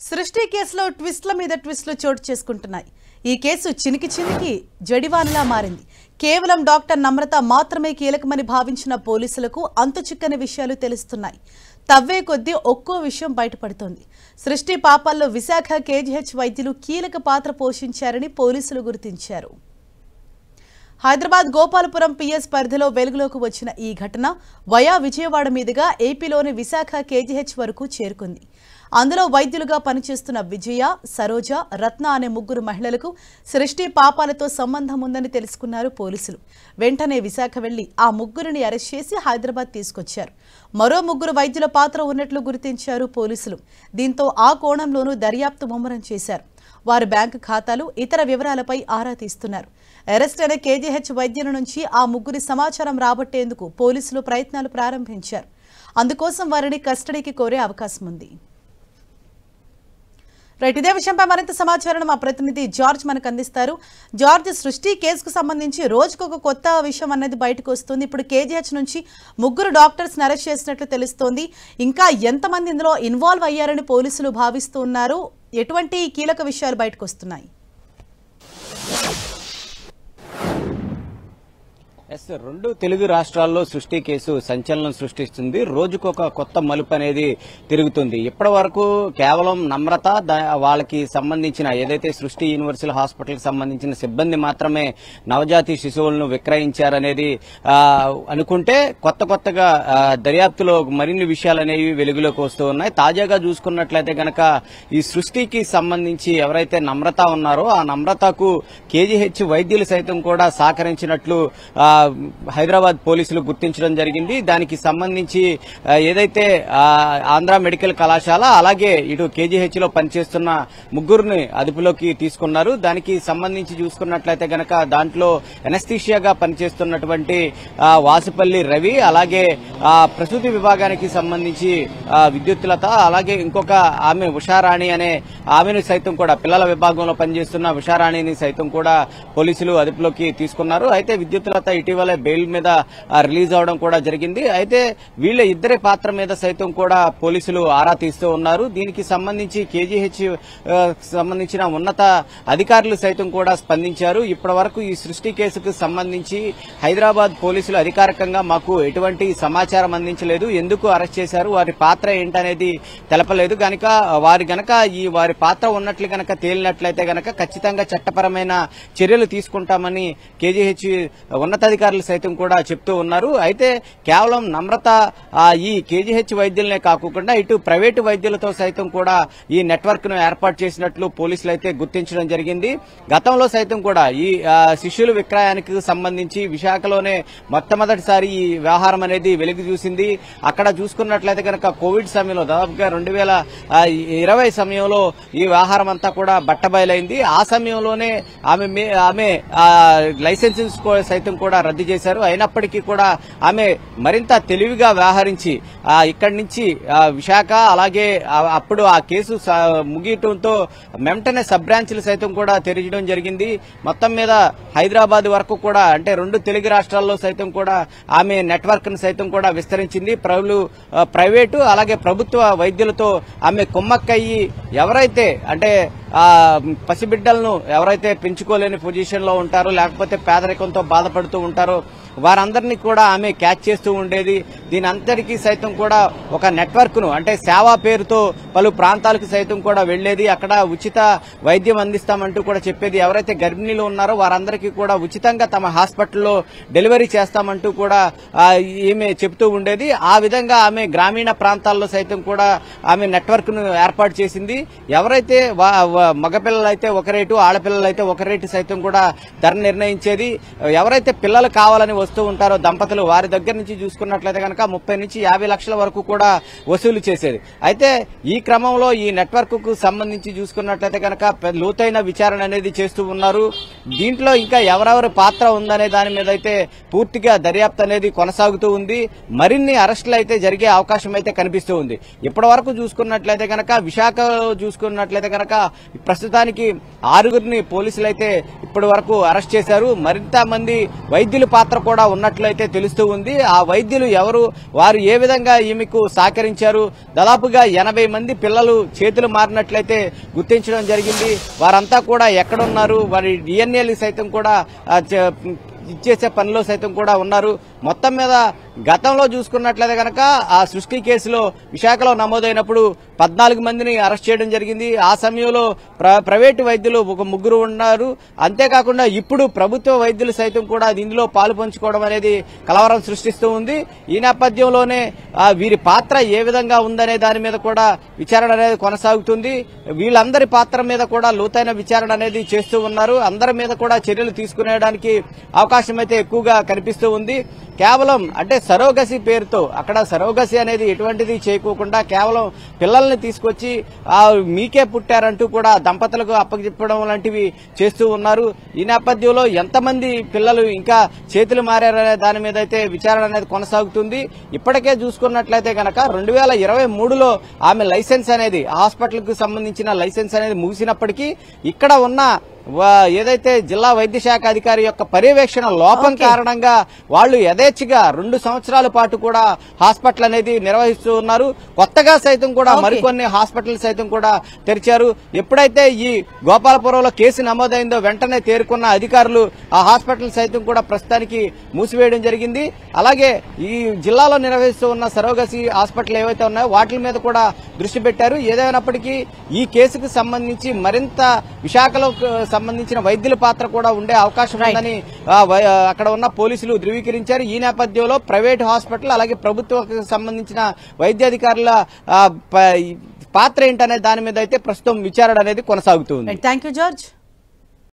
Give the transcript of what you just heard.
సృష్టి కేసులో ట్విస్ట్ల మీద ట్విస్ట్లు చోటు చేసుకుంటున్నాయి. ఈ కేసు చినికి జడివానలా మారింది. కేవలం డాక్టర్ నమ్రత మాత్రమే కీలకమని భావించిన పోలీసులకు అంతుచిక్కని విషయాలు తెలుస్తున్నాయి. తవ్వే కొద్దీ ఒక్కో విషయం బయటపడుతోంది. సృష్టి పాపాల్లో విశాఖ కేజీహెచ్ వైద్యులు కీలక పాత్ర పోషించారని పోలీసులు గుర్తించారు. హైదరాబాద్ గోపాలపురం పిఎస్ పరిధిలో వెలుగులోకి వచ్చిన ఈ ఘటన వయా విజయవాడ మీదుగా ఏపీలోని విశాఖ కేజీహెచ్ వరకు చేరుకుంది. అందులో వైద్యులుగా పనిచేస్తున్న విజయ, సరోజ, రత్న అనే ముగ్గురు మహిళలకు సృష్టి పాపాలతో సంబంధం ఉందని తెలుసుకున్నారు పోలీసులు. వెంటనే విశాఖ వెళ్లి ఆ ముగ్గురిని అరెస్ట్ చేసి హైదరాబాద్ తీసుకొచ్చారు. మరో ముగ్గురు వైద్యుల పాత్ర ఉన్నట్లు గుర్తించారు పోలీసులు. దీంతో ఆ కోణంలోనూ దర్యాప్తు ముమ్మరం చేశారు. వారి బ్యాంకు ఖాతాలు, ఇతర వివరాలపై ఆరా తీస్తున్నారు. అరెస్ట్ అయిన కేజీహెచ్ వైద్యుల నుంచి ఆ ముగ్గురి సమాచారం రాబట్టేందుకు పోలీసులు ప్రయత్నాలు ప్రారంభించారు. అందుకోసం వారిని కస్టడీకి కోరే అవకాశం ఉంది. ఇదే విషయంపై మరింత సమాచారం మా ప్రతినిధి జార్జ్ మనకు అందిస్తారు. జార్జ్, సృష్టి కేసుకు సంబంధించి రోజుకొక కొత్త విషయం అనేది బయటకు వస్తుంది. ఇప్పుడు కేజీహెచ్ నుంచి ముగ్గురు డాక్టర్స్ అరెస్ట్ చేసినట్లు తెలుస్తోంది. ఇంకా ఎంతమంది ఇందులో ఇన్వాల్వ్ అయ్యారని పోలీసులు భావిస్తూ ఉన్నారు? ఎటువంటి కీలక విషయాలు బయటకు వస్తున్నాయి? రెండు తెలుగు రాష్ట్రాల్లో సృష్టి కేసు సంచలనం సృష్టిస్తుంది. రోజుకొక కొత్త మలుపు అనేది తిరుగుతుంది. ఇప్పటి వరకు కేవలం నమ్రత, వాళ్ళకి సంబంధించిన ఏదైతే సృష్టి యూనివర్సల్ హాస్పిటల్ కి సంబంధించిన సిబ్బంది మాత్రమే నవజాతి శిశువులను విక్రయించారనేది అనుకుంటే కొత్తగా దర్యాప్తులో మరిన్ని విషయాలు అనేవి వెలుగులోకి వస్తూ ఉన్నాయి. తాజాగా చూసుకున్నట్లయితే గనక ఈ సృష్టికి సంబంధించి ఎవరైతే నమ్రత ఉన్నారో ఆ నమ్రతకు కేజీహెచ్ వైద్యులు సైతం కూడా సహకరించినట్లు హైదరాబాద్ పోలీసులు గుర్తించడం జరిగింది. దానికి సంబంధించి ఏదైతే ఆంధ్ర మెడికల్ కళాశాల అలాగే ఇటు కేజీహెచ్ లో పనిచేస్తున్న ముగ్గురిని అదుపులోకి తీసుకున్నారు. దానికి సంబంధించి చూసుకున్నట్లయితే గనక దాంట్లో ఎనస్థీషియాగా పనిచేస్తున్నటువంటి వాసుపల్లి రవి, అలాగే ప్రసూతి విభాగానికి సంబంధించి విద్యుత్లత, అలాగే ఇంకొక ఆమె ఉషారాణి అనే ఆమెను సైతం కూడా పిల్లల విభాగంలో పనిచేస్తున్న ఉషారాణిని సైతం కూడా పోలీసులు అదుపులోకి తీసుకున్నారు. అయితే విద్యుత్లత ఇటీవల బెయిల్ మీద రిలీజ్ అవడం కూడా జరిగింది. అయితే వీళ్ళ ఇద్దరి పాత్ర మీద సైతం కూడా పోలీసులు ఆరా తీస్తూ ఉన్నారు. దీనికి సంబంధించి కేజీహెచ్ సంబంధించిన ఉన్నత అధికారులు సైతం కూడా స్పందించారు. ఇప్పటి వరకు ఈ సృష్టి కేసుకు సంబంధించి హైదరాబాద్ పోలీసులు అధికారికంగా మాకు ఎటువంటి సమాచారం అందించలేదు, ఎందుకు అరెస్ట్ చేశారు, వారి పాత్ర ఏంటనేది తెలపలేదు. కనుక వారి పాత్ర ఉన్నట్లు గనక తేలినట్లయితే గనక ఖచ్చితంగా చట్టపరమైన చర్యలు తీసుకుంటామని కేజీహెచ్ ఉన్నతాధికారులు సైతం కూడా చెప్తూ ఉన్నారు. అయితే కేవలం నమ్రత ఈ కేజీహెచ్ వైద్యులనే కాకుండా ఇటు ప్రైవేటు వైద్యులతో సైతం కూడా ఈ నెట్వర్క్ ను ఏర్పాటు చేసినట్లు పోలీసులు అయితే గుర్తించడం జరిగింది. గతంలో సైతం కూడా ఈ శిశువుల విక్రయానికి సంబంధించి విశాఖలోనే మొట్టమొదటిసారి ఈ వ్యవహారం అనేది వెలుగు చూసింది. అక్కడ చూసుకున్నట్లయితే కనుక కోవిడ్ సమయంలో దాదాపుగా 2020 సమయంలో ఈ వ్యవహారం అంతా కూడా బట్టబయలైంది. ఆ సమయంలోనే ఆమె లైసెన్సెస్ సైతం కూడా రద్దు చేశారు. అయినప్పటికీ కూడా ఆమె మరింత తెలివిగా వ్యవహరించి ఇక్కడి నుంచి విశాఖ అలాగే అప్పుడు ఆ కేసు ముగియటంతో వెంటనే సబ్ బ్రాంచ్లు సైతం కూడా తెరచడం జరిగింది. మొత్తం మీద హైదరాబాద్ వరకు కూడా అంటే రెండు తెలుగు రాష్ట్రాల్లో సైతం కూడా ఆమె నెట్వర్క్ ను సైతం కూడా విస్తరించింది. ప్రైవేటు అలాగే ప్రభుత్వ వైద్యులతో ఆమె కుమ్మక్కయ్యి ఎవరైతే అంటే పసిబిడ్డలను ఎవరైతే పెంచుకోలేని పొజిషన్ లో ఉంటారో లేకపోతే పేదరికంతో బాధపడుతూ ఉంటారో వారందరినీ కూడా ఆమె క్యాచ్ చేస్తూ ఉండేది. దీని అందరికీ సైతం కూడా ఒక నెట్వర్క్ ను అంటే సేవా పేరుతో పలు ప్రాంతాలకు సైతం కూడా వెళ్లేది. అక్కడ ఉచిత వైద్యం అందిస్తామంటూ కూడా చెప్పేది. ఎవరైతే గర్భిణీలు ఉన్నారో వారందరికీ కూడా ఉచితంగా తమ హాస్పిటల్లో డెలివరీ చేస్తామంటూ కూడా ఈమె చెబుతూ ఉండేది. ఆ విధంగా ఆమె గ్రామీణ ప్రాంతాల్లో సైతం కూడా ఆమె నెట్వర్క్ ను ఏర్పాటు చేసింది. ఎవరైతే మగపిల్లలైతే ఒక రేటు, ఆడపిల్లలైతే ఒక రేటు సైతం కూడా ధర నిర్ణయించేది. ఎవరైతే పిల్లలు కావాలని వస్తూ ఉంటారో దంపతులు వారి దగ్గర నుంచి చూసుకున్నట్లయితే కనుక 30 నుంచి 50 లక్షల వరకు కూడా వసూలు చేసేది. అయితే ఈ క్రమంలో ఈ నెట్వర్క్ కు సంబంధించి చూసుకున్నట్లయితే కనుక లోతైన విచారణ అనేది చేస్తూ ఉన్నారు. దీంట్లో ఇంకా ఎవరెవరి పాత్ర ఉందనే దాని మీద అయితే పూర్తిగా దర్యాప్తు అనేది కొనసాగుతూ ఉంది. మరిన్ని అరెస్టులు అయితే జరిగే అవకాశం అయితే కనిపిస్తూ ఉంది. ఇప్పటి వరకు చూసుకున్నట్లయితే కనుక విశాఖలో చూసుకున్నట్లయితే కనుక ప్రస్తుతానికి 6గురిని పోలీసులు అయితే ఇప్పటి వరకు అరెస్ట్ చేశారు. మరింత మంది వైద్యుల పాత్ర కూడా ఉన్నట్లయితే తెలుస్తూ ఉంది. ఆ వైద్యులు ఎవరు, వారు ఏ విధంగా ఈమెకు సహకరించారు, దాదాపుగా 80 మంది పిల్లలు చేతులు మారినట్లయితే గుర్తించడం జరిగింది. వారంతా కూడా ఎక్కడున్నారు, వారి డిఎన్ఏలు సైతం కూడా ఇచ్చేసే పనిలో సైతం కూడా ఉన్నారు. మొత్తం మీద గతంలో చూసుకున్నట్లయితే కనుక ఆ సృష్టి కేసులో విశాఖలో నమోదైనప్పుడు 14 మందిని అరెస్ట్ చేయడం జరిగింది. ఆ సమయంలో ప్రైవేటు వైద్యులు ఒక 3 ఉన్నారు. అంతేకాకుండా ఇప్పుడు ప్రభుత్వ వైద్యులు సైతం కూడా ఇందులో పాలు పంచుకోవడం అనేది కలవరం సృష్టిస్తూ ఉంది. ఈ నేపథ్యంలోనే వీరి పాత్ర ఏ విధంగా ఉందనే దాని మీద కూడా విచారణ అనేది కొనసాగుతుంది. వీళ్ళందరి పాత్ర మీద కూడా లోతైన విచారణ అనేది చేస్తూ ఉన్నారు. అందరి మీద కూడా చర్యలు తీసుకునేయడానికి అవకాశం అయితే ఎక్కువగా కనిపిస్తూ ఉంది. కేవలం అంటే సరోగసి పేరుతో అక్కడ సరోగసి అనేది ఎటువంటిది చేయకోకుండా కేవలం పిల్లల్ని తీసుకొచ్చి మీకే పుట్టారంటూ కూడా దంపతులకు అప్పచెప్పడం లాంటివి చేస్తూ ఉన్నారు. ఈ నేపథ్యంలో ఎంతమంది పిల్లలు ఇంకా చేతులు మారారనే దాని మీద అయితే విచారణ అనేది కొనసాగుతుంది. ఇప్పటికే చూసుకున్నట్లయితే కనుక 2023లో ఆమె లైసెన్స్ అనేది హాస్పిటల్ కు సంబంధించిన లైసెన్స్ అనేది ముగిసినప్పటికీ ఇక్కడ ఉన్న ఏదైతే జిల్లా వైద్య శాఖ అధికారి యొక్క పర్యవేక్షణ లోపం కారణంగా వాళ్ళు యథేచ్ఛగా 2 సంవత్సరాల పాటు కూడా హాస్పిటల్ అనేది నిర్వహిస్తూ ఉన్నారు. కొత్తగా సైతం కూడా మరికొన్ని హాస్పిటల్ సైతం కూడా తెరిచారు. ఎప్పుడైతే ఈ గోపాలపురంలో కేసు నమోదైందో వెంటనే తేరుకున్న అధికారులు ఆ హాస్పిటల్ సైతం కూడా ప్రస్తుతానికి మూసివేయడం జరిగింది. అలాగే ఈ జిల్లాలో నిర్వహిస్తూ ఉన్న సరోగసి హాస్పిటల్ ఏవైతే ఉన్నాయో వాటి మీద కూడా దృష్టి పెట్టారు. ఏదైనప్పటికీ ఈ కేసుకు సంబంధించి మరింత విశాఖలో సంబంధించిన వైద్యుల పాత్ర కూడా ఉండే అవకాశం ఉందని అక్కడ ఉన్న పోలీసులు ధృవీకరించారు. ఈ నేపథ్యంలో ప్రైవేట్ హాస్పిటల్ అలాగే ప్రభుత్వానికి సంబంధించిన వైద్యాధికారుల పాత్ర ఏంటనే దాని మీద అయితే ప్రస్తుతం విచారణ అనేది కొనసాగుతుంది. Thank you George.